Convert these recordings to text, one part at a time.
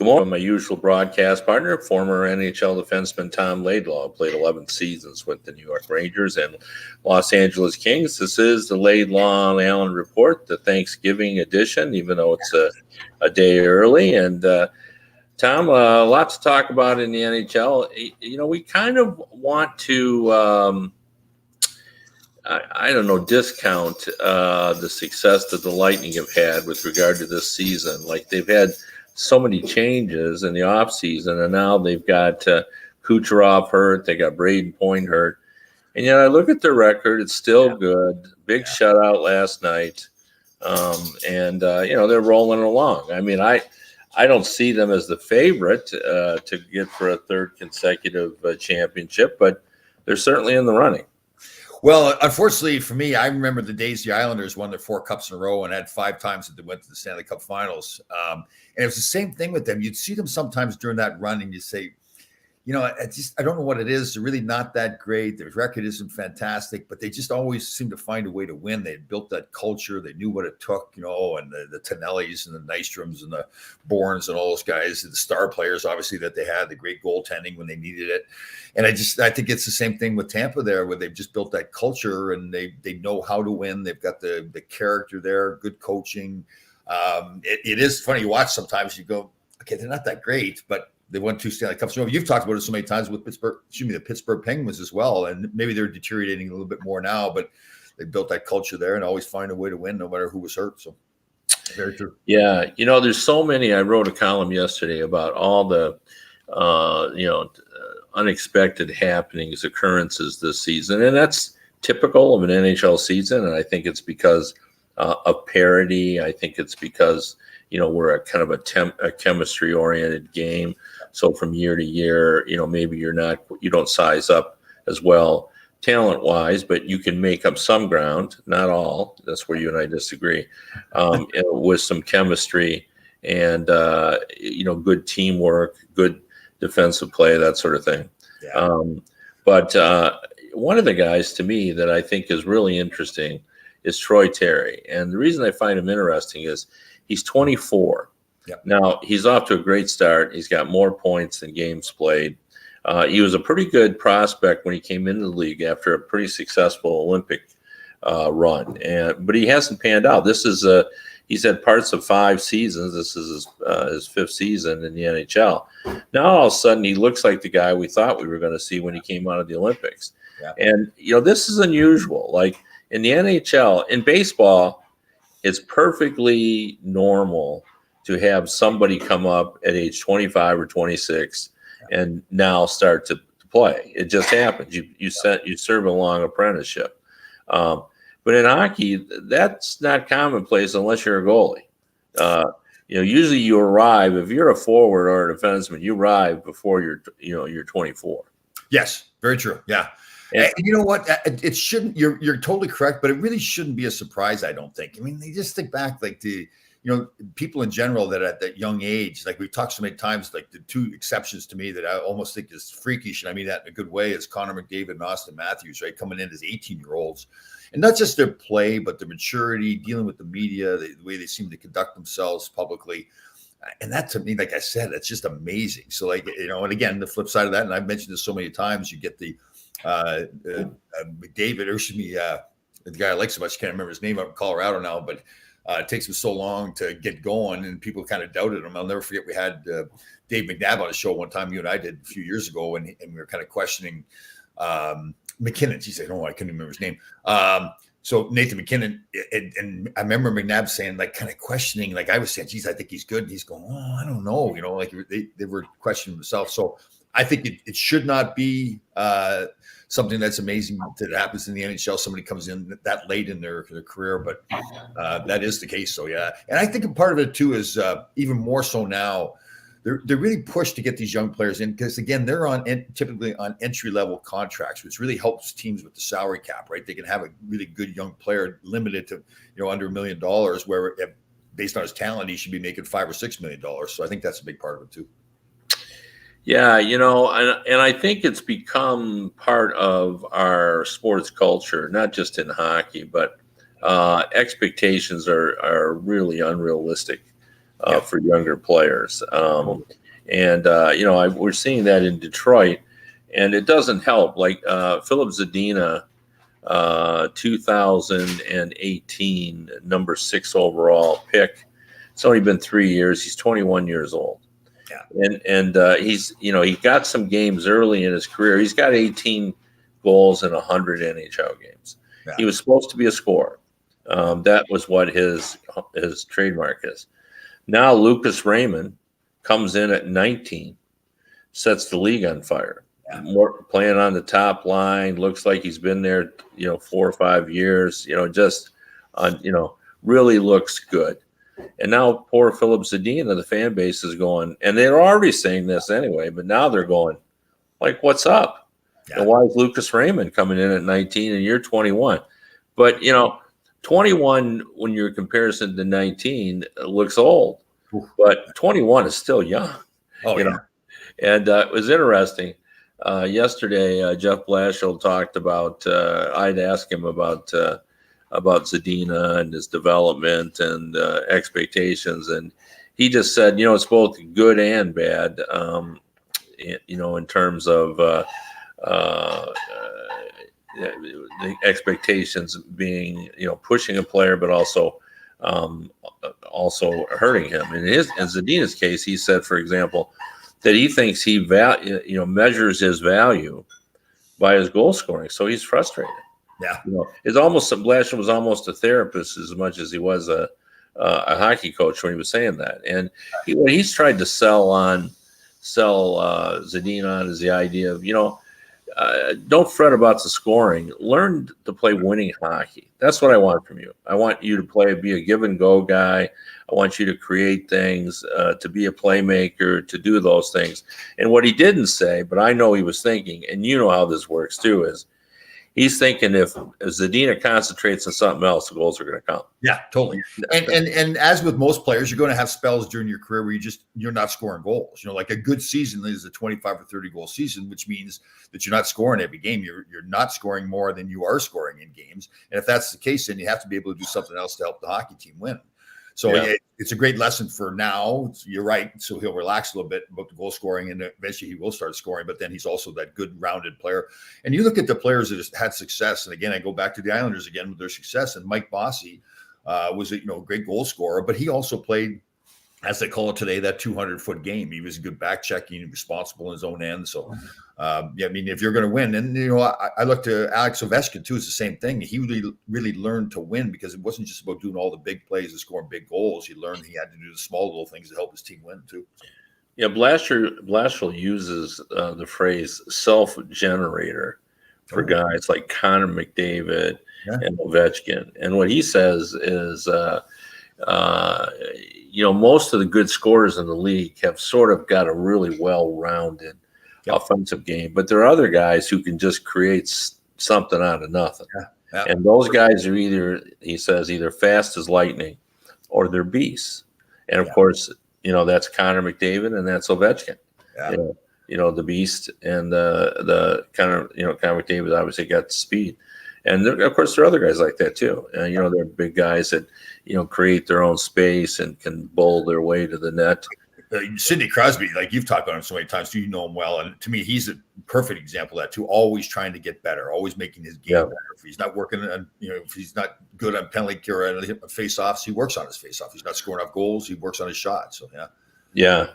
Good morning. My usual broadcast partner, former NHL defenseman Tom Laidlaw, played 11 seasons with the New York Rangers and Los Angeles Kings. This is the Laidlaw and Allen Report, the Thanksgiving edition, even though it's a day early. And Tom, a lot to talk about in the NHL. You know, we kind of want to, I don't know, discount the success that the Lightning have had with regard to this season. Like, they've had so many changes in the offseason, and now they've got Kucherov hurt, they got Braden Point hurt. And yet I look at their record, it's still good. Big shutout last night. You know, they're rolling along. I mean, I don't see them as the favorite to get for a third consecutive championship, but they're certainly in the running. Well, unfortunately for me, I remember the days the Islanders won their 4 cups in a row and had 5 times that they went to the Stanley Cup Finals. And it was the same thing with them. You'd see them sometimes during that run and you'd say, you know, I don't know what it is. They're really not that great. Their record isn't fantastic, but they just always seem to find a way to win. They had built that culture. They knew what it took, you know, and the Tonellis and the Nystroms and the Bournes and all those guys, the star players, obviously, that they had, the great goaltending when they needed it. And I think it's the same thing with Tampa there, where they've just built that culture and they know how to win. They've got the character there, good coaching. It is funny. You watch sometimes, you go, okay, they're not that great, but they won 2 Stanley Cups. You've talked about it so many times with the Pittsburgh Penguins as well. And maybe they're deteriorating a little bit more now, but they built that culture there and always find a way to win no matter who was hurt. So very true. Yeah. You know, there's so many. I wrote a column yesterday about all the, unexpected happenings, occurrences this season. And that's typical of an NHL season. And I think it's because of parity. I think it's because, you know, we're a kind of a chemistry oriented game. So from year to year, you know, maybe you don't size up as well talent wise, but you can make up some ground, not all. That's where you and I disagree, with some chemistry and, good teamwork, good defensive play, that sort of thing. Yeah. But one of the guys to me that I think is really interesting is Troy Terry. And the reason I find him interesting is he's 24. Yep. Now, he's off to a great start. He's got more points than games played. He was a pretty good prospect when he came into the league after a pretty successful Olympic run. But he hasn't panned out. He's had parts of 5 seasons. This is his 5th season in the NHL. Now, all of a sudden, he looks like the guy we thought we were going to see when he came out of the Olympics. Yeah. And, you know, this is unusual. Like in the NHL, in baseball, it's perfectly normal to have somebody come up at age 25 or 26 and now start to play. It just happens. You serve a long apprenticeship. But in hockey, that's not commonplace unless you're a goalie. Usually you arrive, if you're a forward or a defenseman, you arrive before you're 24. Yes, very true. Yeah. And you know what? It shouldn't. You're totally correct, but it really shouldn't be a surprise. I don't think. I mean, they just think back, like people in general that at that young age, like we've talked so many times, like the 2 exceptions to me that I almost think is freakish, and I mean that in a good way, is Connor McDavid and Austin Matthews, right, coming in as 18-year-olds, and not just their play, but their maturity, dealing with the media, the way they seem to conduct themselves publicly. And that, to me, like I said, that's just amazing. So, like, and again, the flip side of that, and I've mentioned this so many times, you get the McDavid, or excuse me, the guy I like so much, can't remember his name, up in Colorado now, but it takes him so long to get going, and people kind of doubted him. I'll never forget, we had Dave McNabb on a show one time, you and I did a few years ago, and we were kind of questioning McKinnon. He said, "Oh, I couldn't remember his name." So Nathan McKinnon, and I remember McNabb saying, like, kind of questioning, like I was saying, geez, I think he's good. And he's going, oh, I don't know. Like they were questioning themselves. So I think it should not be something that's amazing that happens in the NHL. Somebody comes in that late in their career, but that is the case. So, yeah. And I think a part of it too is even more so now, they're really pushed to get these young players in because, again, they're typically on entry-level contracts, which really helps teams with the salary cap, right? They can have a really good young player limited to, under $1 million, where based on his talent, he should be making $5 or $6 million. So I think that's a big part of it too. Yeah, and I think it's become part of our sports culture, not just in hockey, but expectations are really unrealistic for younger players. We're seeing that in Detroit, and it doesn't help. Like Philip Zadina, 2018, number 6 overall pick. It's only been 3 years. He's 21 years old. Yeah. And he's, he got some games early in his career. He's got 18 goals in 100 NHL games. Yeah. He was supposed to be a scorer. That was what his trademark is. Now Lucas Raymond comes in at 19, sets the league on fire. Yeah. More playing on the top line, looks like he's been there, 4 or 5 years. Really looks good. And now poor Philip Zadina, the fan base is going, and they're already saying this anyway, but now they're going, like, what's up? Yeah. And why is Lucas Raymond coming in at 19 and you're 21? But 21, when you're comparison to 19, looks old, but 21 is still young. Oh, yeah. And it was interesting. Yesterday, Jeff Blashill talked about. I'd asked him about Zadina and his development and expectations, and he just said, it's both good and bad. In terms of the expectations being, pushing a player, but also hurting him. In Zadina's case, he said, for example, that he thinks he measures his value by his goal scoring, so he's frustrated. Yeah, it's almost Blashill was almost a therapist as much as he was a hockey coach when he was saying that. And what he's tried to sell Zadina on is the idea of don't fret about the scoring. Learn to play winning hockey. That's what I want from you. I want you to be a give and go guy. I want you to create things, to be a playmaker, to do those things. And what he didn't say, but I know he was thinking, and you know how this works too, is he's thinking if Zadina concentrates on something else, the goals are going to come. Yeah, totally. And as with most players, you're going to have spells during your career where you're not scoring goals. Like a good season is a 25 or 30 goal season, which means that you're not scoring every game. You're not scoring more than you are scoring in games. And if that's the case, then you have to be able to do something else to help the hockey team win. So it's a great lesson for now. You're right. So he'll relax a little bit about the goal scoring, and eventually he will start scoring. But then he's also that good rounded player. And you look at the players that have had success. And again, I go back to the Islanders again with their success. And Mike Bossy was a great goal scorer, but he also played, as they call it today, that 200-foot game. He was a good back checking, responsible in his own end. So, if you're going to win, and I look to Alex Ovechkin too. It's the same thing. He really learned to win because it wasn't just about doing all the big plays and scoring big goals. He learned he had to do the small little things to help his team win too. Yeah, Blashill uses the phrase self-generator for guys like Connor McDavid and Ovechkin, and what he says is, most of the good scorers in the league have sort of got a really well-rounded offensive game, but there are other guys who can just create something out of nothing. And those guys are either fast as lightning or they're beasts. And of course, that's Connor McDavid and that's Ovechkin. The beast and the Connor McDavid obviously got the speed. And of course, there are other guys like that too. They're big guys that, create their own space and can bowl their way to the net. Sidney Crosby, like you've talked about him so many times, you know him well. And to me, he's a perfect example of that too. Always trying to get better, always making his game better. If he's not working on, if he's not good on penalty kill or face-offs, he works on his face-off. He's not scoring enough goals, he works on his shot. So, Yeah.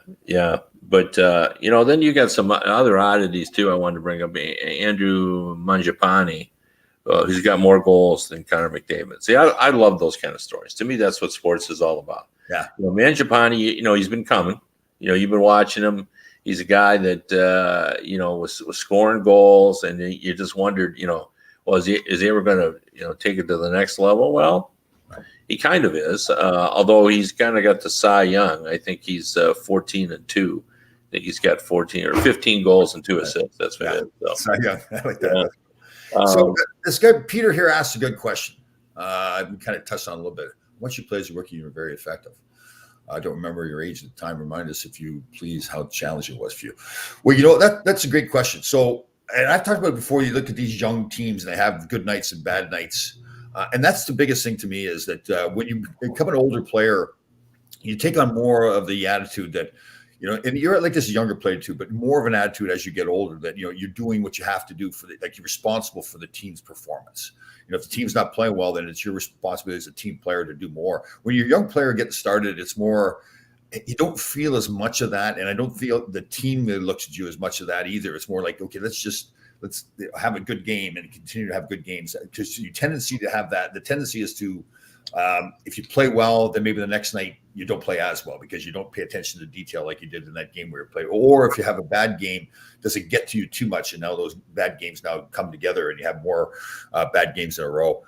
But, then you got some other oddities too I wanted to bring up. Andrew Mangiapane, who's got more goals than Connor McDavid. See, I love those kind of stories. To me, that's what sports is all about. Yeah. Mangiapane, he's been coming. You've been watching him. He's a guy that, was scoring goals, and you just wondered, is he ever going to, take it to the next level? Well, he kind of is, although he's kind of got the Cy Young. I think he's 14-2. I think he's got 14 or 15 goals and 2 assists. That's what it is. Cy Young. I like that. So this guy, Peter here, asked a good question. We kind of touched on it a little bit. Once you played as a rookie, you were very effective. I don't remember your age at the time. Remind us, if you please, how challenging it was for you. Well, that's a great question. So, and I've talked about it before. You look at these young teams, and they have good nights and bad nights. And that's the biggest thing to me is that when you become an older player, you take on more of the attitude that, and you're like this younger player too, but more of an attitude as you get older that, you're doing what you have to do like you're responsible for the team's performance. If the team's not playing well, then it's your responsibility as a team player to do more. When you're a young player getting started, it's more, you don't feel as much of that. And I don't feel the team that looks at you as much of that either. It's more like, okay, let's have a good game and continue to have good games, because your tendency to have that. The tendency is to, if you play well, then maybe the next night you don't play as well because you don't pay attention to detail like you did in that game where you played. Or if you have a bad game, does it get to you too much? And now those bad games now come together and you have more bad games in a row.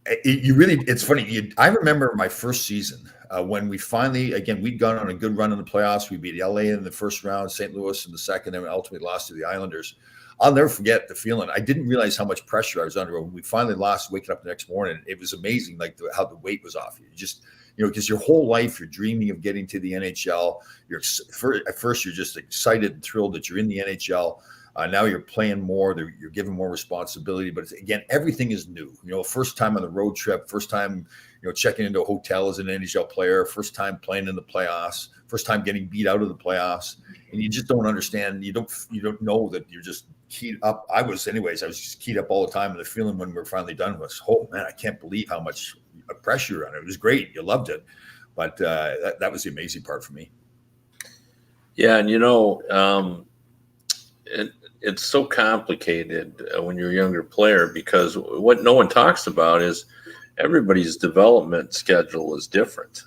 It's funny. I remember my first season when we finally, again, we'd gone on a good run in the playoffs. We beat LA in the first round, St. Louis in the second, and ultimately lost to the Islanders. I'll never forget the feeling. I didn't realize how much pressure I was under when we finally lost. Waking up the next morning, it was amazing, like how the weight was off you. Just, because your whole life you're dreaming of getting to the NHL. At first you're just excited and thrilled that you're in the NHL. Now you're playing more. You're given more responsibility. But again, everything is new. First time on the road trip. First time, checking into a hotel as an NHL player. First time playing in the playoffs. First time getting beat out of the playoffs. And you just don't understand. You don't know that you're just keyed up. I was just keyed up all the time. And the feeling when we were finally done was, oh man, I can't believe how much pressure on it. It was great. You loved it. But that was the amazing part for me. Yeah. And, it's so complicated when you're a younger player, because what no one talks about is everybody's development schedule is different.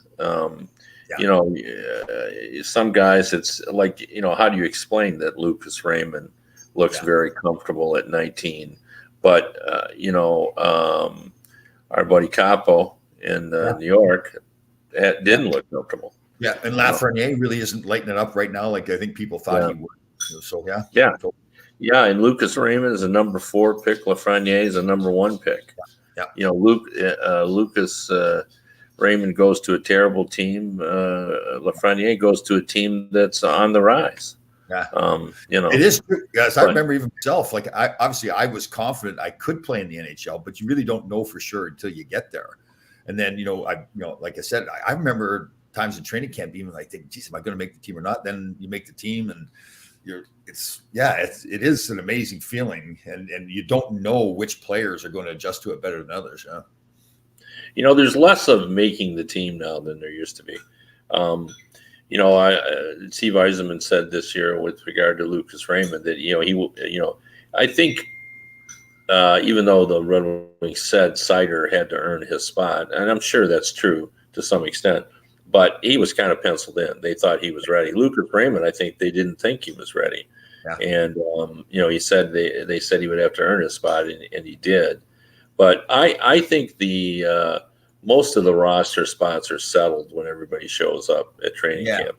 Some guys, it's like, how do you explain that Lucas Raymond looks very comfortable at 19, but our buddy Capo in New York didn't look comfortable. Yeah, and Lafreniere really isn't lighting it up right now like I think people thought he would. So yeah, and Lucas Raymond is a number 4 pick. Lafreniere is a number 1 pick. Yeah. Lucas Raymond goes to a terrible team. Lafreniere goes to a team that's on the rise. Yeah. It is true. Yes, I remember even myself. Like I was confident I could play in the NHL, but you really don't know for sure until you get there. And then like I said, I remember times in training camp even like thinking, geez, am I going to make the team or not? Then you make the team and it is an amazing feeling, and you don't know which players are going to adjust to it better than others. There's less of making the team now than there used to be. Steve Yzerman said this year with regard to Lucas Raymond that I think even though the Red Wings said Seider had to earn his spot, and I'm sure that's true to some extent, but he was kind of penciled in. They thought he was ready. Lucas Raymond, I think they didn't think he was ready. Yeah. And, he said they said he would have to earn his spot, and he did. But I think the most of the roster spots are settled when everybody shows up at training camp.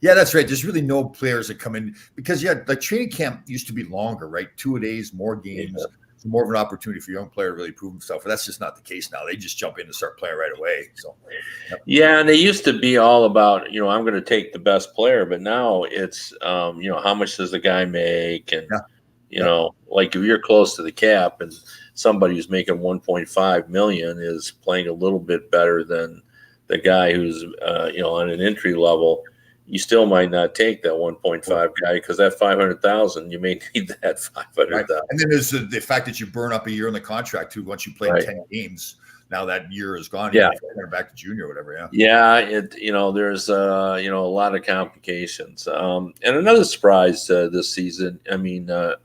Yeah, that's right. There's really no players that come in because, like training camp used to be longer, right? 2-a-days, more games. Yeah. It's more of an opportunity for a young player to really prove himself. But that's just not the case now. They just jump in and start playing right away. So, yeah, and they used to be all about, I'm going to take the best player. But now it's, how much does the guy make? And, like if you're close to the cap and somebody who's making $1.5 million is playing a little bit better than the guy who's, on an entry level, you still might not take that 1.5 guy because that 500,000, you may need that 500,000. Right. And then there's the fact that you burn up a year in the contract too. Once you play 10 games, now that year is gone. Yeah, you're back to junior or whatever. There's a lot of complications. And another surprise this season. I mean, and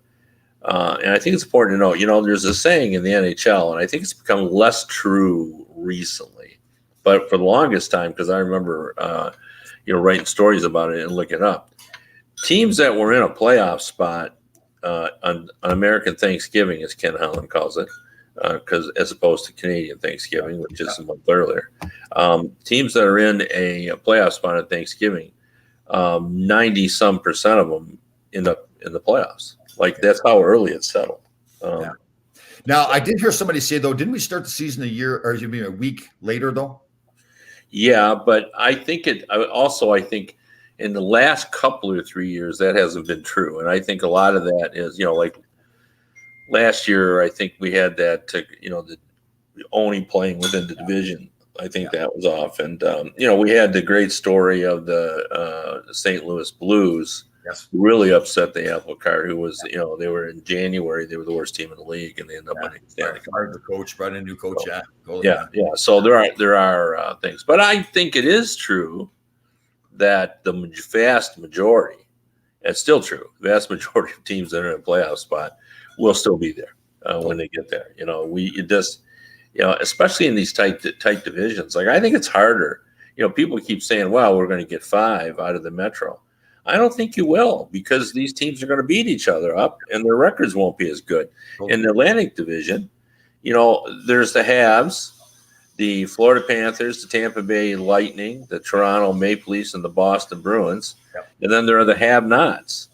I think it's important to know. There's a saying in the NHL, and I think it's become less true recently, but for the longest time, because I remember. Writing stories about it and looking it up. Teams that were in a playoff spot on American Thanksgiving, as Ken Holland calls it, because as opposed to Canadian Thanksgiving, which is a month earlier. Teams that are in a playoff spot on Thanksgiving, 90% of them end up in the playoffs. Like that's how early it's settled. Now, I did hear somebody say though, didn't we start the season a week later though? Yeah, but I think I think in the last couple or 3 years, that hasn't been true. And I think a lot of that is, like last year, I think we had that, the only playing within the division I think that was off. And, we had the great story of the St. Louis Blues. Yes. Really upset the apple cart, who was, they were in January, they were the worst team in the league, and they ended up winning Stanley Cup. Fired the coach, brought in a new coach. Yeah. So there are things, but I think it is true that the vast majority, it's still true, the vast majority of teams that are in a playoff spot will still be there when they get there. Especially in these tight divisions. Like, I think it's harder. People keep saying, "Well, we're going to get 5 out of the Metro." I don't think you will, because these teams are going to beat each other up, and their records won't be as good. In the Atlantic Division, there's the Habs, the Florida Panthers, the Tampa Bay Lightning, the Toronto Maple Leafs, and the Boston Bruins. Yep. And then there are the have-nots.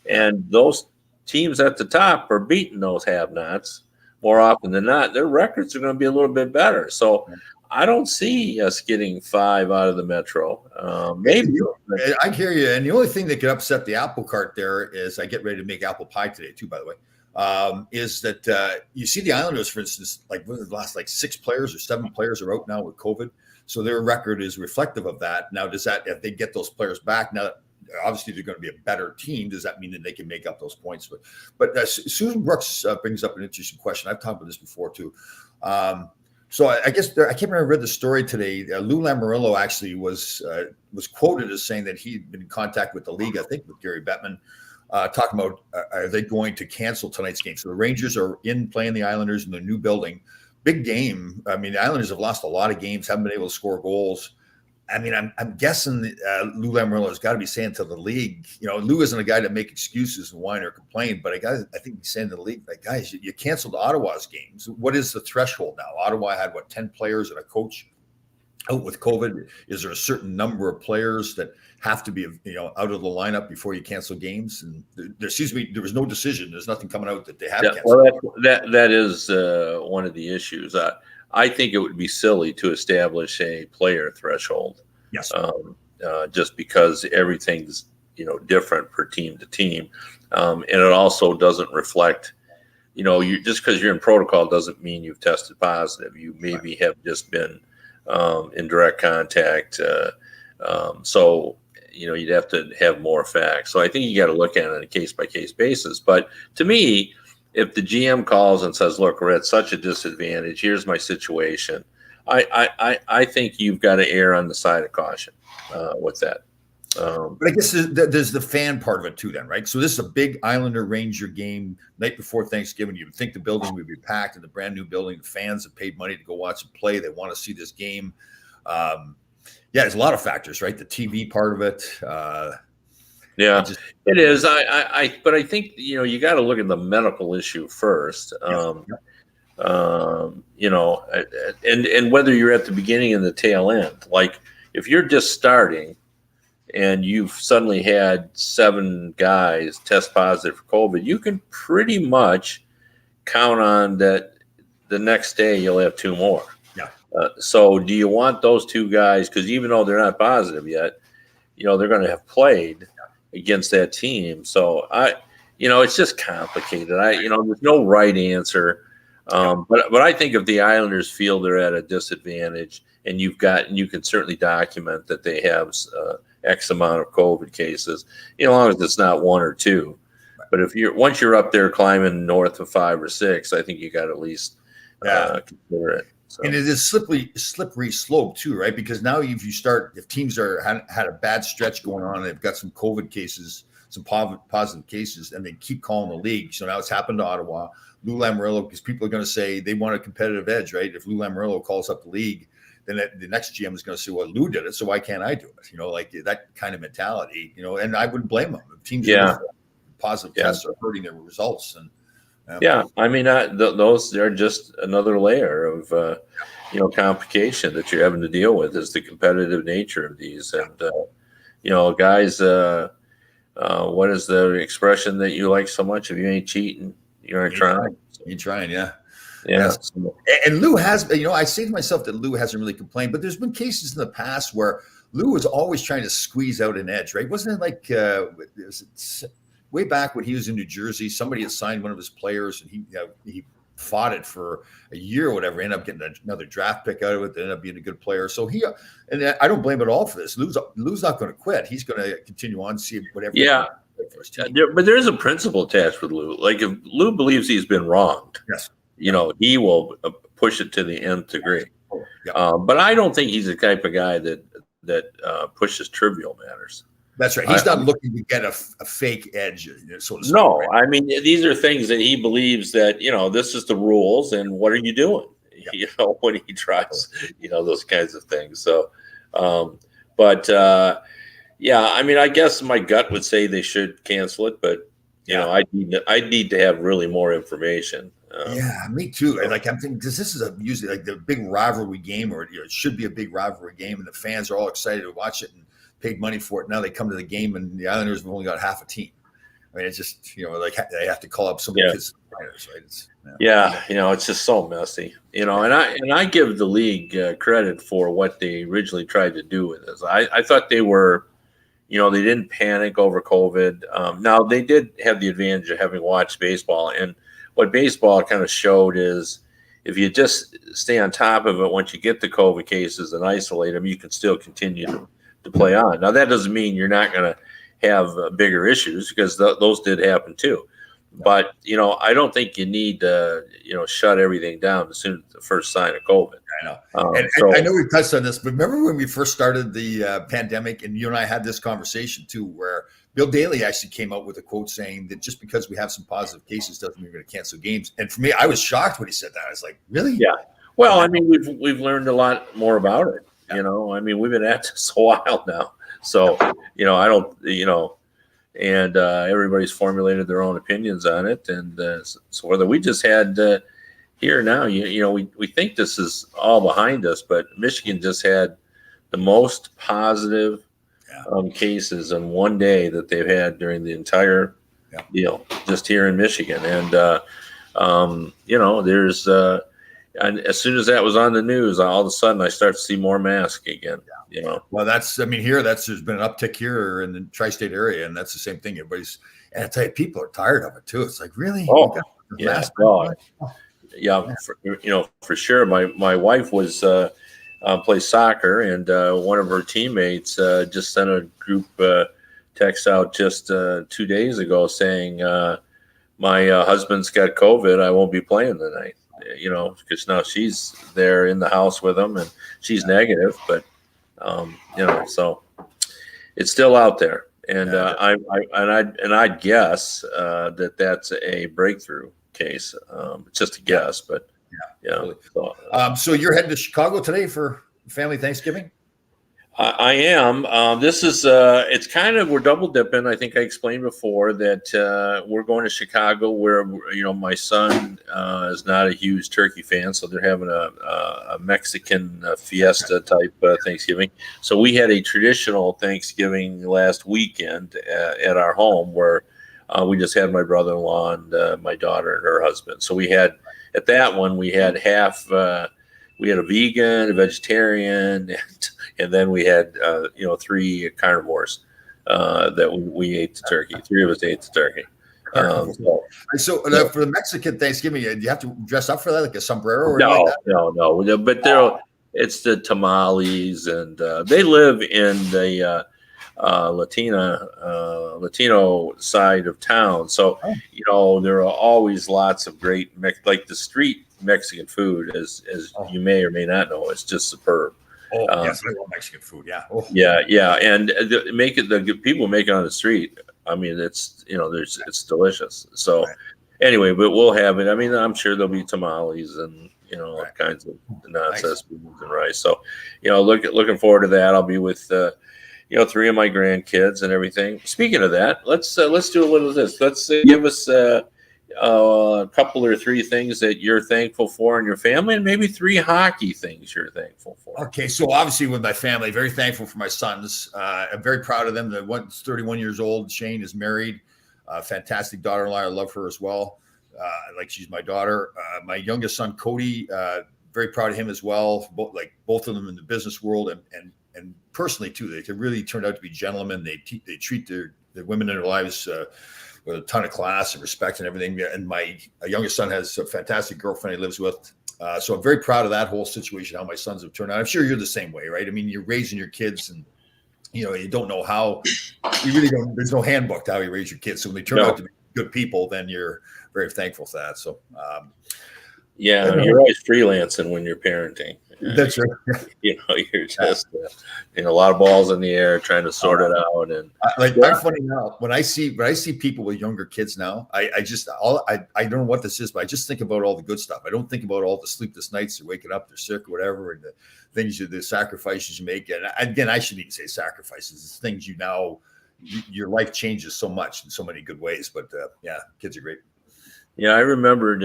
And those teams at the top are beating those have-nots more often than not. Their records are going to be a little bit better. So I don't see us getting 5 out of the Metro. Maybe. I hear you. And the only thing that could upset the apple cart there is, I get ready to make apple pie today too, by the way, is that you see the Islanders, for instance, like the last 6 players or 7 players are out now with COVID. So their record is reflective of that. Now, if they get those players back, now, obviously they're going to be a better team. Does that mean that they can make up those points? But Susan Brooks brings up an interesting question. I've talked about this before too. So I guess I can't remember. I read the story today. Lou Lamoriello actually was quoted as saying that he'd been in contact with the league, I think with Gary Bettman, talking about are they going to cancel tonight's game? So the Rangers are playing the Islanders in their new building. Big game. I mean, the Islanders have lost a lot of games, haven't been able to score goals. I mean, I'm guessing Lou Lamoriello has got to be saying to the league, Lou isn't a guy to make excuses and whine or complain, but I think he's saying to the league, guys, you canceled Ottawa's games. What is the threshold now? Ottawa had 10 players and a coach out with COVID. Is there a certain number of players that have to be, out of the lineup before you cancel games? And there seems to be, there was no decision. There's nothing coming out that they have canceled. Well, that is one of the issues. I think it would be silly to establish a player threshold. Yes. Just because everything's different per team to team, and it also doesn't reflect. You just because you're in protocol doesn't mean you've tested positive. You maybe have just been in direct contact. So you'd have to have more facts. So I think you got to look at it on a case by case basis. But to me, if the GM calls and says, "Look, we're at such a disadvantage. Here's my situation," I think you've got to err on the side of caution with that. But I guess there's the fan part of it too, then, right? So this is a big Islander Ranger game night before Thanksgiving. You would think the building would be packed in the brand new building. The fans have paid money to go watch and play. They want to see this game. There's a lot of factors, right? The TV part of it. Yeah, it is. But I think you got to look at the medical issue first. And whether you're at the beginning and the tail end. Like, if you're just starting and you've suddenly had 7 guys test positive for COVID, you can pretty much count on that the next day you'll have 2 more. Yeah. So do you want those 2 guys? Because even though they're not positive yet, they're going to have played against that team. So it's just complicated. There's no right answer. But I think if the Islanders feel they're at a disadvantage, and you can certainly document that they have X amount of COVID cases, as long as it's not 1 or 2. But once you're up there climbing north of 5 or 6, I think you got to at least consider it. So. And it is slippery slope too, right? Because now if teams had a bad stretch going on, and they've got some COVID cases, some positive cases, and they keep calling the league. So now it's happened to Ottawa. Lou Lamoriello, because people are going to say they want a competitive edge, right? If Lou Lamoriello calls up the league, then the next GM is going to say, "Well, Lou did it, so why can't I do it?" Like that kind of mentality, And I wouldn't blame them. If teams positive tests are hurting their results, and I mean, those are just another layer of complication that you're having to deal with, is the competitive nature of these. And guys, what is the expression that you like so much? If you ain't cheating, you aren't trying. You're trying, yeah. Yes. And Lou has, I say to myself that Lou hasn't really complained, but there's been cases in the past where Lou was always trying to squeeze out an edge, right? Wasn't it like way back when he was in New Jersey, somebody had signed one of his players, and he fought it for a year or whatever, ended up getting another draft pick out of it, ended up being a good player. So and I don't blame it all for this. Lou's not going to quit. He's going to continue on, see whatever. Yeah. But there's a principle attached with Lou. Like if Lou believes he's been wronged, yes, he will push it to the nth degree. But I don't think he's the type of guy that pushes trivial matters. That's right. He's not looking to get a fake edge, so to speak. No, right? I mean, these are things that he believes that, this is the rules and what are you doing? When he tries, those kinds of things. So, yeah, I mean, I guess my gut would say they should cancel it, but I need to have really more information. Yeah, me too. And I'm thinking, because this is usually like the big rivalry game, or it should be a big rivalry game, and the fans are all excited to watch it and paid money for it. Now they come to the game, and the Islanders have only got half a team. I mean, it's just like they have to call up some of the kids players, right? It's just so messy, and I give the league credit for what they originally tried to do with this. I thought they were. They didn't panic over COVID. Now, they did have the advantage of having watched baseball. And what baseball kind of showed is if you just stay on top of it, once you get the COVID cases and isolate them, you can still continue to play on. Now, that doesn't mean you're not going to have bigger issues, because those did happen too. But, I don't think you need to, shut everything down as soon as the first sign of COVID. I know. And I know we touched on this, but remember when we first started the pandemic, and you and I had this conversation too, where Bill Daly actually came out with a quote saying that just because we have some positive cases doesn't mean we're going to cancel games. And for me, I was shocked when he said that. I was like, really? Yeah. Well, I mean, we've learned a lot more about it. I mean, we've been at this a while now. So, I don't, and everybody's formulated their own opinions on it. And so whether we just had here now, we think this is all behind us, but Michigan just had the most positive cases in one day that they've had during the entire deal, just here in Michigan. And, there's and as soon as that was on the news, all of a sudden I start to see more masks again. Well, there's been an uptick here in the tri-state area, and that's the same thing. And I tell you, people are tired of it too. It's like, really? Oh, yeah. For sure. My wife was plays soccer, and one of her teammates just sent a group text out just 2 days ago saying, my husband's got COVID. I won't be playing tonight. Because now she's there in the house with him, and she's negative, but so it's still out there, and I'd guess that that's a breakthrough case. It's just a guess, but Totally. So you're heading to Chicago today for family Thanksgiving? I am. This is it's kind of, we're double dipping. I think I explained before that we're going to Chicago, where my son is not a huge turkey fan, so they're having a Mexican fiesta type Thanksgiving. So we had a traditional Thanksgiving last weekend at our home, where we just had my brother-in-law and my daughter and her husband. So we had at that one we had half. We had a vegan, a vegetarian, and then we had 3 carnivores that we ate the turkey. 3 of us ate the turkey. So for the Mexican Thanksgiving, do you have to dress up for that, like a sombrero? Or no, like that? no. But it's the tamales, and they live in the Latino side of town. So there are always lots of great like the street Mexican food, as you may or may not know, it's just superb. Yes, I love Mexican food. Yeah. Yeah, and the people make it on the street. I mean, it's it's delicious. So anyway, but we'll have it. I mean, I'm sure there'll be tamales and all kinds of nonsense, beans and rice. So looking forward to that. I'll be with 3 of my grandkids and everything. Speaking of that, let's do a little of this. Let's give us a couple or 3 things that you're thankful for in your family, and maybe 3 hockey things you're thankful for. Okay, so obviously with my family, very thankful for my sons. I'm very proud of them. The one's 31 years old. Shane is married. Fantastic daughter-in-law. I love her as well. Like she's my daughter. My youngest son, Cody, very proud of him as well. Both of them in the business world and personally too. They really turned out to be gentlemen. They treat their the women in their lives with a ton of class and respect and everything. And my youngest son has a fantastic girlfriend he lives with. So I'm very proud of that whole situation, how my sons have turned out. I'm sure you're the same way, right? I mean, you're raising your kids and, you don't know how, you really don't, there's no handbook to how you raise your kids. So when they turn out to be good people, then you're very thankful for that. So, you're always freelancing when you're parenting. That's right. You're just a lot of balls in the air trying to sort it out. And I'm funny now when I see people with younger kids now, I don't know what this is, but I just think about all the good stuff. I don't think about all the sleepless nights they're waking up, they're sick or whatever, and the sacrifices you make. And again, I shouldn't even say sacrifices. It's things your life changes so much in so many good ways. But kids are great. Yeah, I remembered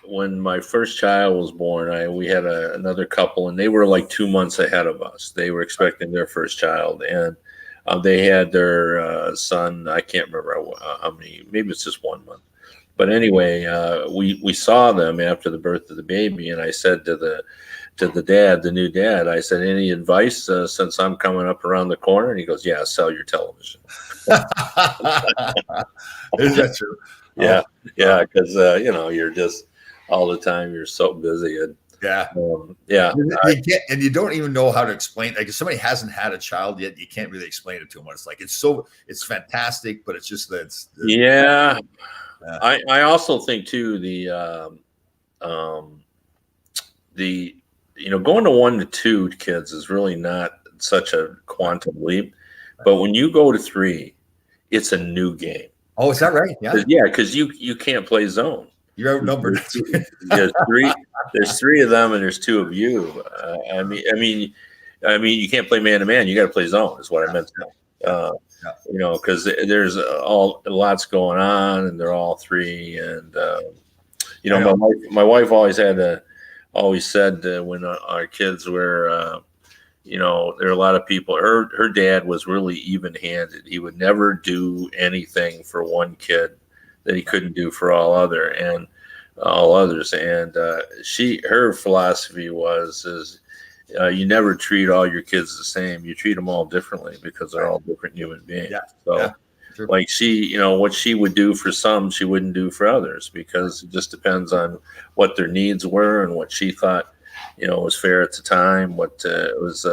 when my first child was born, we had another couple, and they were like 2 months ahead of us. They were expecting their first child, and they had their son. I can't remember how many. Maybe it's just 1 month. But anyway, we saw them after the birth of the baby, and I said to the new dad, I said, "Any advice since I'm coming up around the corner?" And he goes, "Yeah, sell your television." Is that true? Yeah, because you're just all the time. You're so busy, and and you don't even know how to explain. Like if somebody hasn't had a child yet, you can't really explain it to them. What it's like. It's fantastic, but it's just that. I also think too going to 1 to 2 kids is really not such a quantum leap, but when you go to 3, it's a new game. Oh, is that right? Yeah. Because you can't play zone. You're outnumbered. There's 3 of them, and there's 2 of you. I mean, you can't play man to man. You got to play zone. Is what I meant to say. Because there's lots going on, and they're all 3. And my wife always said when our kids were. There are a lot of people. Her dad was really even-handed. He would never do anything for one kid that he couldn't do for all others. And her philosophy is you never treat all your kids the same. You treat them all differently because they're all different human beings. Yeah. So, sure. Like what she would do for some, she wouldn't do for others because it just depends on what their needs were and what she thought was fair at the time, what was,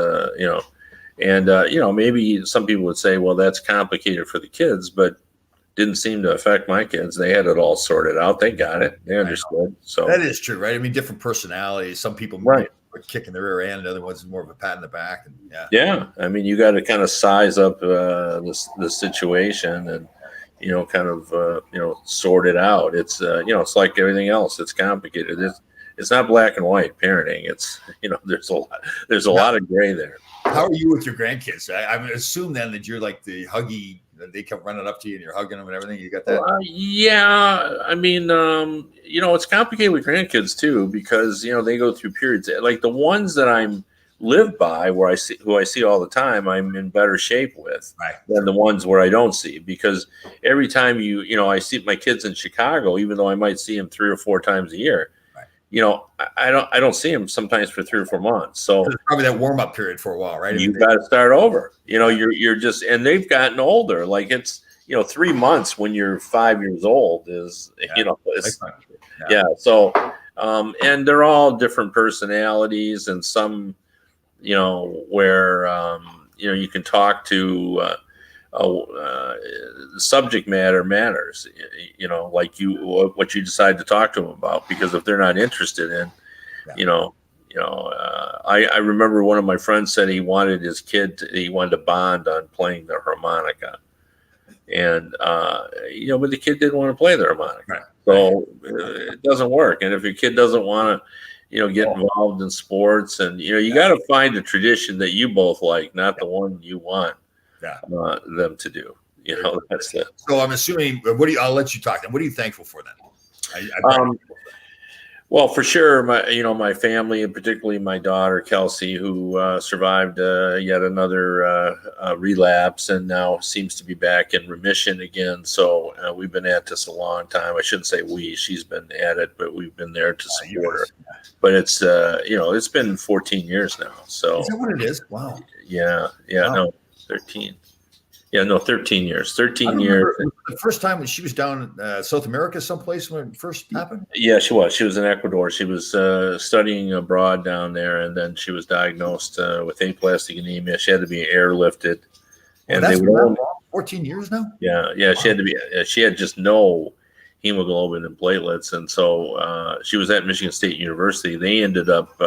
maybe some people would say, well, that's complicated for the kids, but didn't seem to affect my kids. They had it all sorted out. They got it. They understood. So that is true, right? I mean, different personalities. Some people might kicking the rear end, other ones more of a pat in the back. And I mean, you got to kind of size up the situation and sort it out. It's it's like everything else. It's complicated. It's not black and white parenting. It's there's a lot of gray there. How are you with your grandkids? I would assume then that you're like the huggy. They come running up to you and you're hugging them and everything. You got that? I mean, it's complicated with grandkids too because they go through periods. Like the ones that I'm live by, who I see all the time, I'm in better shape with than the ones where I don't see. Because every time I see my kids in Chicago, even though I might see them 3 or 4 times a year. I don't see them sometimes for 3 or 4 months. So it's probably that warm up period for a while, right? You've got to start over. You're just, and they've gotten older. Like it's 3 months when you're 5 years old is So and they're all different personalities, and some where you can talk to. The subject matter matters, like what you decide to talk to them about, because if they're not interested in, I remember one of my friends said he wanted to bond on playing the harmonica, and but the kid didn't want to play the harmonica, so it doesn't work. And if your kid doesn't want to, get involved in sports, and you got to find a tradition that you both like, not the one you want. Them to do, that's it. So I'm assuming. I'll let you talk. Then, what are you thankful for then? Well, for sure, my family, and particularly my daughter Kelsey, who survived yet another relapse, and now seems to be back in remission again. So we've been at this a long time. I shouldn't say we; she's been at it, but we've been there to support her. But it's it's been 14 years now. So is that what it is? Wow. Yeah. Wow. No. 13. Yeah, no, 13 years. I 13 years. remember the first time when she was down in South America, someplace when it first happened. Yeah, she was. She was in Ecuador. She was studying abroad down there, and then she was diagnosed with aplastic anemia. She had to be airlifted, Well, and that's they been would only, 14 years now. yeah, she had to be. She had just no hemoglobin and platelets, and so she was at Michigan State University. They ended up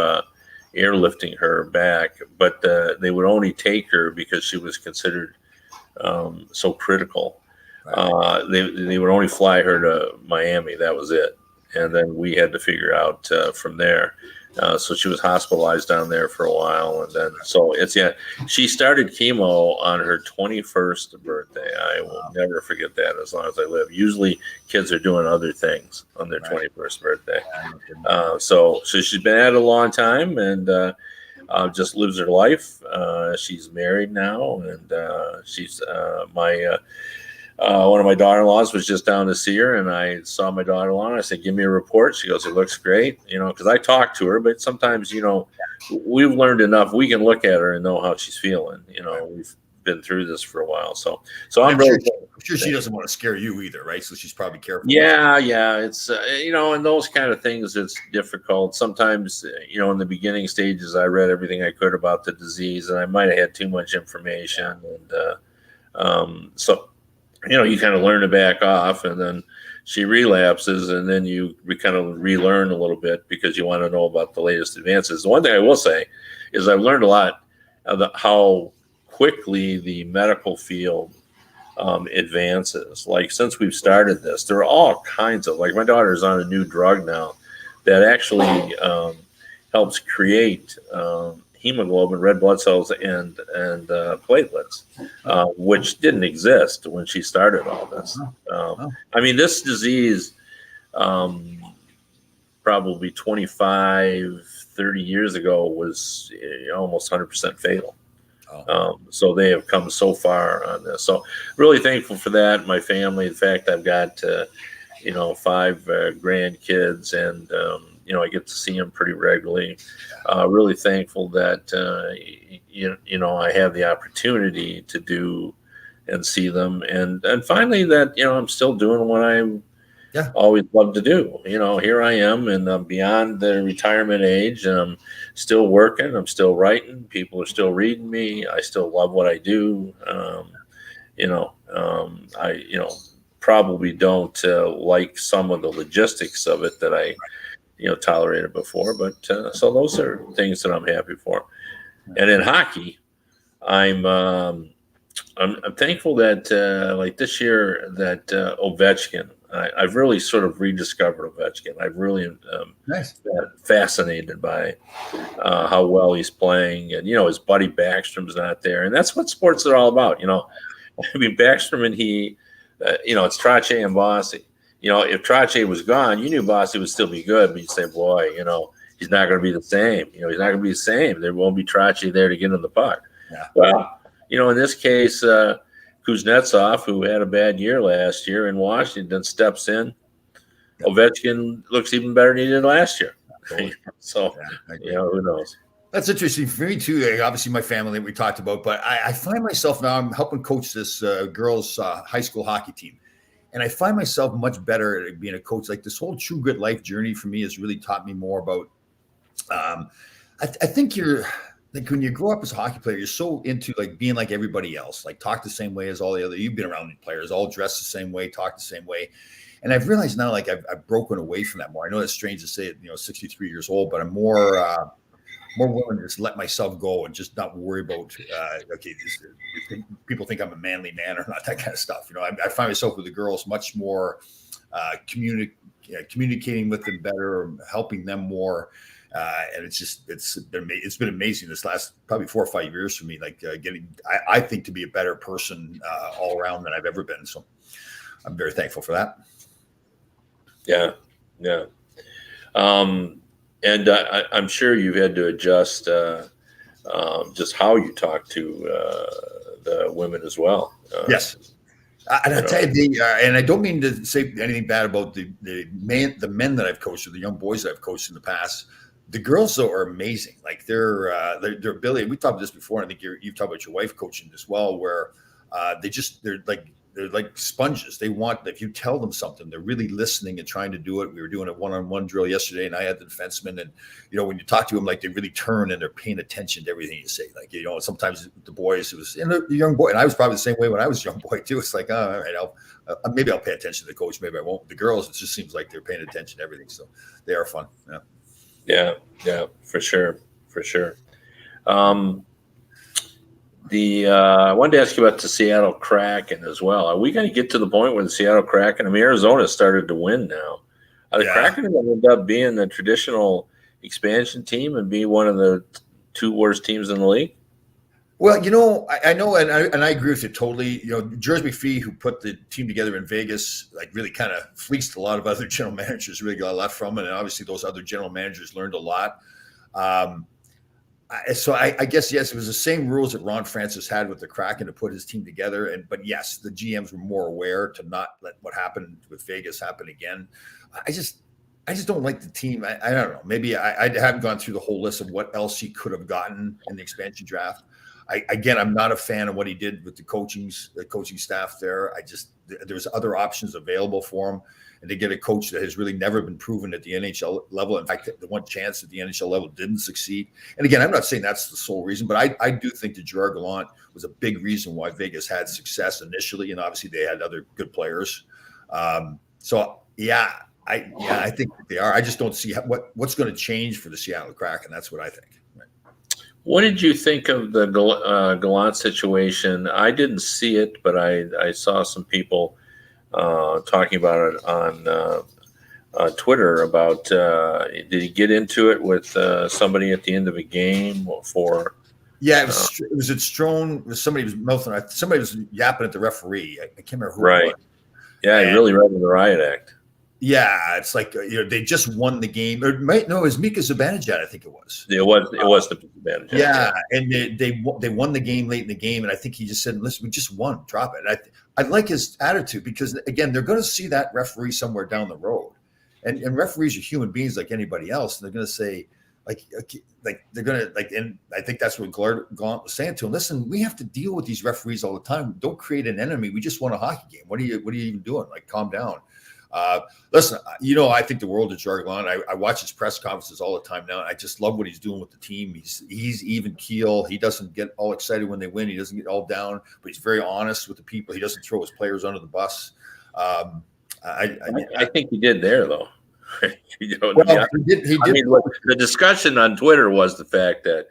airlifting her back, but they would only take her because she was considered so critical. They would only fly her to Miami. That was it, and then we had to figure out from there. So she was hospitalized down there for a while, and then she started chemo on her 21st birthday. I will never forget that as long as I live. Usually, kids are doing other things on their 21st birthday. So she's been at it a long time, and just lives her life. She's married now, and she's one of my daughter-in-laws was just down to see her, and I saw my daughter-in-law, and I said, give me a report. She goes, it looks great, because I talked to her, but sometimes, we've learned enough. We can look at her and know how she's feeling. We've been through this for a while. So I'm sure she doesn't want to scare you either, right? So she's probably careful. Yeah. It's, and those kind of things, it's difficult. Sometimes, in the beginning stages, I read everything I could about the disease, and I might have had too much information. And so, you kind of learn to back off, and then she relapses, and then you kind of relearn a little bit because you want to know about the latest advances. The one thing I will say is I've learned a lot of how quickly the medical field advances. Like since we've started this, there are all kinds of, like my daughter's on a new drug now that actually helps create hemoglobin, red blood cells, and platelets, which didn't exist when she started all this. I mean, this disease probably 25, 30 years ago was almost 100% fatal. So they have come so far on this. So really thankful for that. My family, in fact, I've got, 5 grandkids, and, I get to see them pretty regularly. Really thankful that, I have the opportunity to do and see them. And finally that, I'm still doing what I always loved to do. Here I am, and I'm beyond the retirement age, and I'm still working. I'm still writing. People are still reading me. I still love what I do. I, probably don't like some of the logistics of it that I, tolerated before, but so those are things that I'm happy for. And in hockey, I'm thankful that like this year that Ovechkin, I've really sort of rediscovered Ovechkin. I've really fascinated by how well he's playing, and his buddy Backstrom's not there, and that's what sports are all about. I mean, Backstrom and he, it's Trottier and Bossy. If Trottier was gone, you knew Bossy would still be good, but you'd say, boy, he's not going to be the same. He's not going to be the same. There won't be Trottier there to get him the puck. Yeah. Well, in this case, Kuznetsov, who had a bad year last year in Washington, steps in. Yeah. Ovechkin looks even better than he did last year. So, who knows? That's interesting for me too. Obviously, my family that we talked about, but I find myself now, I'm helping coach this girls' high school hockey team. And I find myself much better at being a coach. Like this whole True Grit life journey for me has really taught me more about, I think you're like when you grow up as a hockey player, you're so into like being like everybody else, like talk the same way as all the other, you've been around the players, all dressed the same way, talk the same way. And I've realized now, like I've broken away from that more. I know it's strange to say it, 63 years old, but I'm more willing to just let myself go and just not worry about, people think I'm a manly man or not, that kind of stuff. I find myself with the girls much more communicating with them better, helping them more. And it's been amazing this last probably 4 or 5 years for me, like getting, I think, to be a better person all around than I've ever been. So I'm very thankful for that. Yeah. Yeah. And I'm sure you've had to adjust just how you talk to the women as well. Yes. And I tell you, and I don't mean to say anything bad about the men that I've coached or the young boys that I've coached in the past. The girls, though, are amazing. Like their ability. We talked about this before, and I think you've talked about your wife coaching as well, where They're like sponges. They want, if you tell them something, they're really listening and trying to do it. We were doing a one-on-one drill yesterday, and I had the defenseman, and when you talk to them, like, they really turn and they're paying attention to everything you say. Like, sometimes the boys, it was, and the young boy, and I was probably the same way when I was a young boy too. It's like, oh, all right, maybe I'll pay attention to the coach, maybe I won't. The girls, it just seems like they're paying attention to everything, so they are fun. Yeah, for sure. I wanted to ask you about the Seattle Kraken as well. Are we going to get to the point where the Seattle Kraken, Arizona started to win now. Are the Kraken going to end up being the traditional expansion team and be one of the 2 worst teams in the league? Well, I know, and I agree with you totally. George McPhee, who put the team together in Vegas, like, really kind of fleeced a lot of other general managers, really got a lot from it. And obviously those other general managers learned a lot. So I guess, yes, it was the same rules that Ron Francis had with the Kraken to put his team together. But yes, the GMs were more aware to not let what happened with Vegas happen again. I just don't like the team. I don't know. Maybe I haven't gone through the whole list of what else he could have gotten in the expansion draft. I'm not a fan of what he did with the coaching staff there. There's other options available for him. And to get a coach that has really never been proven at the NHL level. In fact, the one chance at the NHL level didn't succeed. And again, I'm not saying that's the sole reason, but I do think that Gerard Gallant was a big reason why Vegas had success initially. And obviously they had other good players. I think they are. I just don't see what's going to change for the Seattle Kraken. That's what I think. Right. What did you think of the Gallant situation? I didn't see it, but I saw some people talking about it on Twitter about did he get into it with somebody at the end of a game for? Yeah, it was at Strome. Somebody was mouthing. Somebody was yapping at the referee. I can't remember who. Right. It was. Yeah, he really read the riot act. Yeah, it's like they just won the game. It was Mika Zibanejad, I think it was. It was the Zibanejad. Yeah, and they won the game late in the game, and I think he just said, "Listen, we just won. Drop it." I like his attitude because, again, they're going to see that referee somewhere down the road, and referees are human beings like anybody else, and they're going to say, like they're going to and I think that's what Gallant was saying to him. Listen, we have to deal with these referees all the time. Don't create an enemy. We just won a hockey game. What are you even doing? Like, calm down. Listen, I think the world of Gerard Gallant. I watch his press conferences all the time now. I just love what he's doing with the team. He's even keel. He doesn't get all excited when they win. He doesn't get all down, but he's very honest with the people. He doesn't throw his players under the bus. I think he did there, though. He did. The discussion on Twitter was the fact that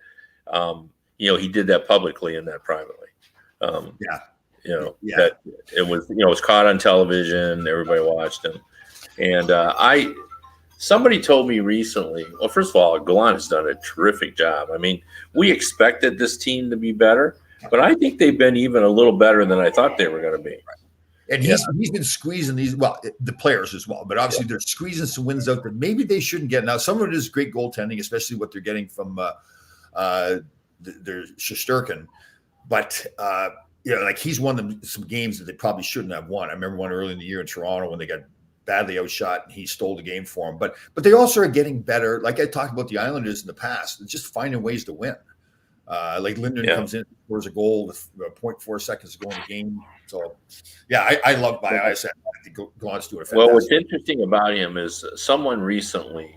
he did that publicly and that privately. That it was caught on television. Everybody watched him. And somebody told me recently, well, first of all, Gallant has done a terrific job. I mean, we expected this team to be better, but I think they've been even a little better than I thought they were going to be. And he's been squeezing these, the players as well, but obviously they're squeezing some wins out that maybe they shouldn't get. Now, some of it is great goaltending, especially what they're getting from their Shesterkin, but like, he's won them some games that they probably shouldn't have won. I remember one early in the year in Toronto when they got badly outshot and he stole the game for them. But they also are getting better. Like I talked about the Islanders in the past, just finding ways to win. Like Linden comes in, scores a goal with 0.4 seconds to go in the game. So, I love my eyes. I think Gallant's doing a fantastic. Well, what's interesting about him is someone recently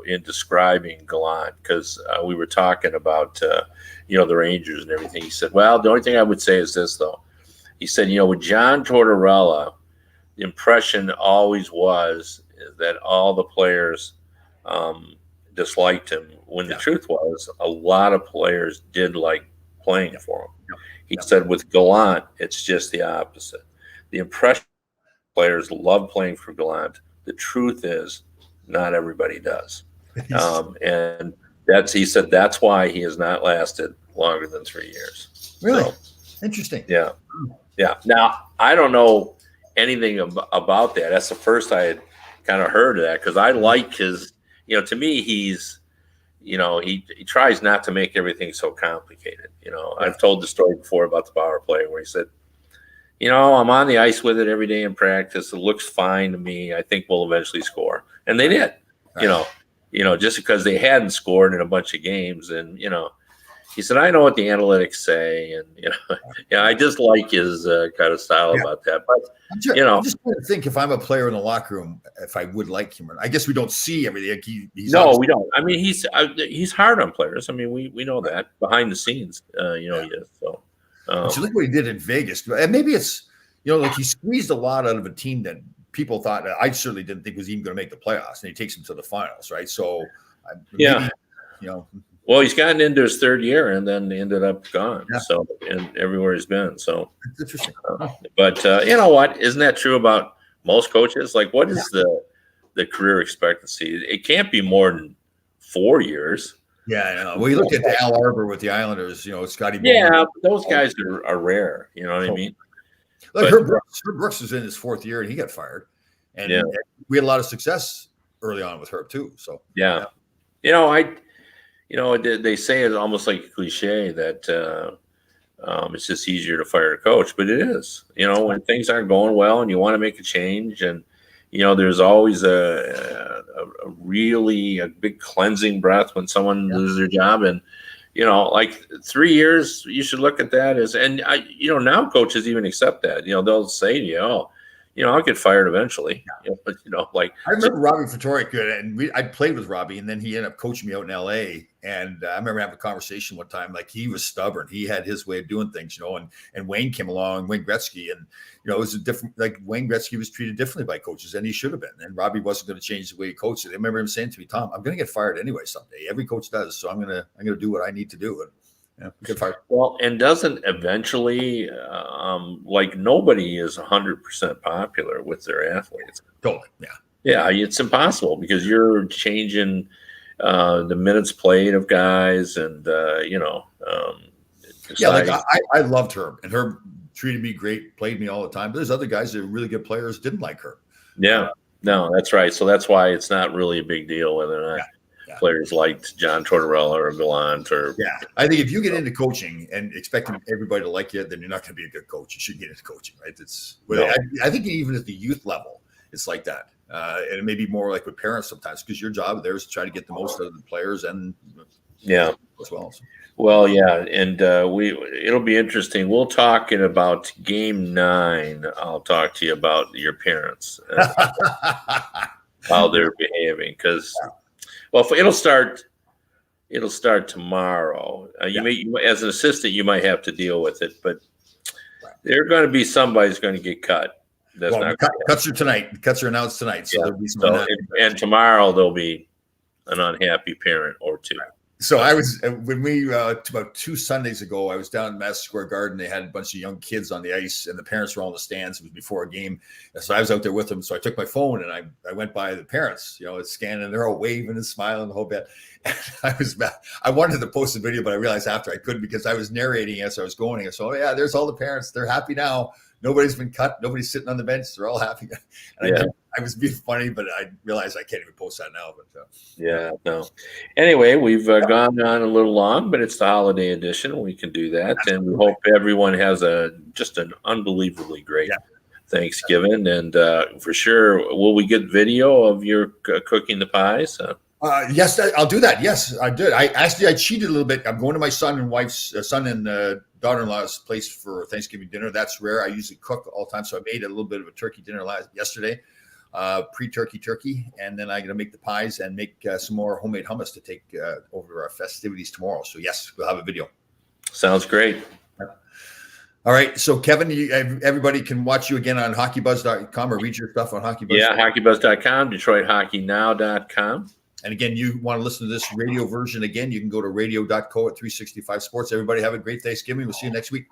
in describing Gallant, because we were talking about the Rangers and everything. He said, well, the only thing I would say is this, though. He said, with John Tortorella, the impression always was that all the players disliked him, when the truth was a lot of players did like playing for him. He said with Gallant, it's just the opposite. The impression players love playing for Gallant. The truth is not everybody does. And he said that's why he has not lasted longer than 3 years. Really? So, interesting. Yeah. Now, I don't know anything about that. That's the first I had kind of heard of that, because I like his, to me, he's, he tries not to make everything so complicated. I've told the story before about the power play where he said, I'm on the ice with it every day in practice. It looks fine to me. I think we'll eventually score. And they did, just because they hadn't scored in a bunch of games. And, he said, I know what the analytics say. And, yeah, I just like his kind of style about that. But, I'm just trying to think if I'm a player in the locker room, if I would like him. I guess we don't see everything. No, we don't. I mean, he's hard on players. I mean, we know that behind the scenes, he is. So, so look what he did in Vegas. And maybe it's, like he squeezed a lot out of a team that people thought, I certainly didn't think was even going to make the playoffs. And he takes them to the finals, right? So, maybe, well, he's gotten into his third year and then ended up gone. Yeah. So, and everywhere he's been. So, that's interesting. But you know what? Isn't that true about most coaches? Like, what is the career expectancy? It can't be more than 4 years. Yeah, I know. Well, you look at Al Arbor with the Islanders, Scotty. Yeah, those guys are rare. You know what I mean? Like Herb Brooks was in his 4th year and he got fired. And we had a lot of success early on with Herb too. So yeah. They say it's almost like a cliche that it's just easier to fire a coach, but it is. When things aren't going well and you want to make a change, and there's always a really big cleansing breath when someone loses their job, and like 3 years, you should look at that as, and now coaches even accept that. They'll say to you, I'll get fired eventually. But I remember Robbie Ftorek, and I played with Robbie, and then he ended up coaching me out in LA. And I remember having a conversation one time, like he was stubborn. He had his way of doing things, and Wayne came along, Wayne Gretzky, and it was a different, like Wayne Gretzky was treated differently by coaches than he should have been. And Robbie wasn't going to change the way he coached it. I remember him saying to me, Tom, I'm going to get fired anyway someday. Every coach does. So I'm going to do what I need to do. And get fired. Well, and doesn't eventually, like nobody is 100% popular with their athletes. Totally. Yeah. Yeah. It's impossible because you're changing the minutes played of guys, and like I loved Herb, and Herb treated me great, played me all the time. But there's other guys that are really good players didn't like Herb. Yeah, no, that's right. So that's why it's not really a big deal whether or not players liked John Tortorella or Gallant or. Yeah, I think if you get into coaching and expecting everybody to like you, then you're not going to be a good coach. You should get into coaching, right? I think even at the youth level, it's like that. And it may be more like with parents sometimes, because your job there is to try to get the most out of the players and as well. So. Well, yeah, and it'll be interesting. We'll talk in about Game 9. I'll talk to you about your parents, how they're behaving, because it'll start tomorrow. You may, as an assistant, you might have to deal with it, but there's going to be somebody's going to get cut. Cuts are tonight. Cuts are announced tonight. So there'll be some. And tomorrow there'll be an unhappy parent or two. So I was, when we, about 2 Sundays ago, I was down in Madison Square Garden. They had a bunch of young kids on the ice and the parents were all in the stands. It was before a game. And so I was out there with them. So I took my phone and I went by the parents, scanning, they're all waving and smiling the whole bit. And I wanted to post a video, but I realized after I couldn't because I was narrating as I was going. And so, there's all the parents. They're happy now. Nobody's been cut. Nobody's sitting on the bench. They're all happy. And I was being funny, but I realized I can't even post that now. But no. Anyway, we've gone on a little long, but it's the holiday edition. We can do that, and we hope everyone has just an unbelievably great Thanksgiving. And for sure, will we get video of your cooking the pies? Yes, I'll do that. Yes, I did. I cheated a little bit. I'm going to my son and daughter-in-law's place for Thanksgiving dinner. That's rare. I usually cook all the time. So I made a little bit of a turkey dinner yesterday, pre-turkey turkey. And then I'm going to make the pies and make some more homemade hummus to take over to our festivities tomorrow. So yes, we'll have a video. Sounds great. All right. So Kevin, everybody can watch you again on hockeybuzz.com or read your stuff on HockeyBuzz. Yeah, hockeybuzz.com, DetroitHockeyNow.com. And again, you want to listen to this radio version again, you can go to radio.co at 365 Sports. Everybody have a great Thanksgiving. We'll see you next week.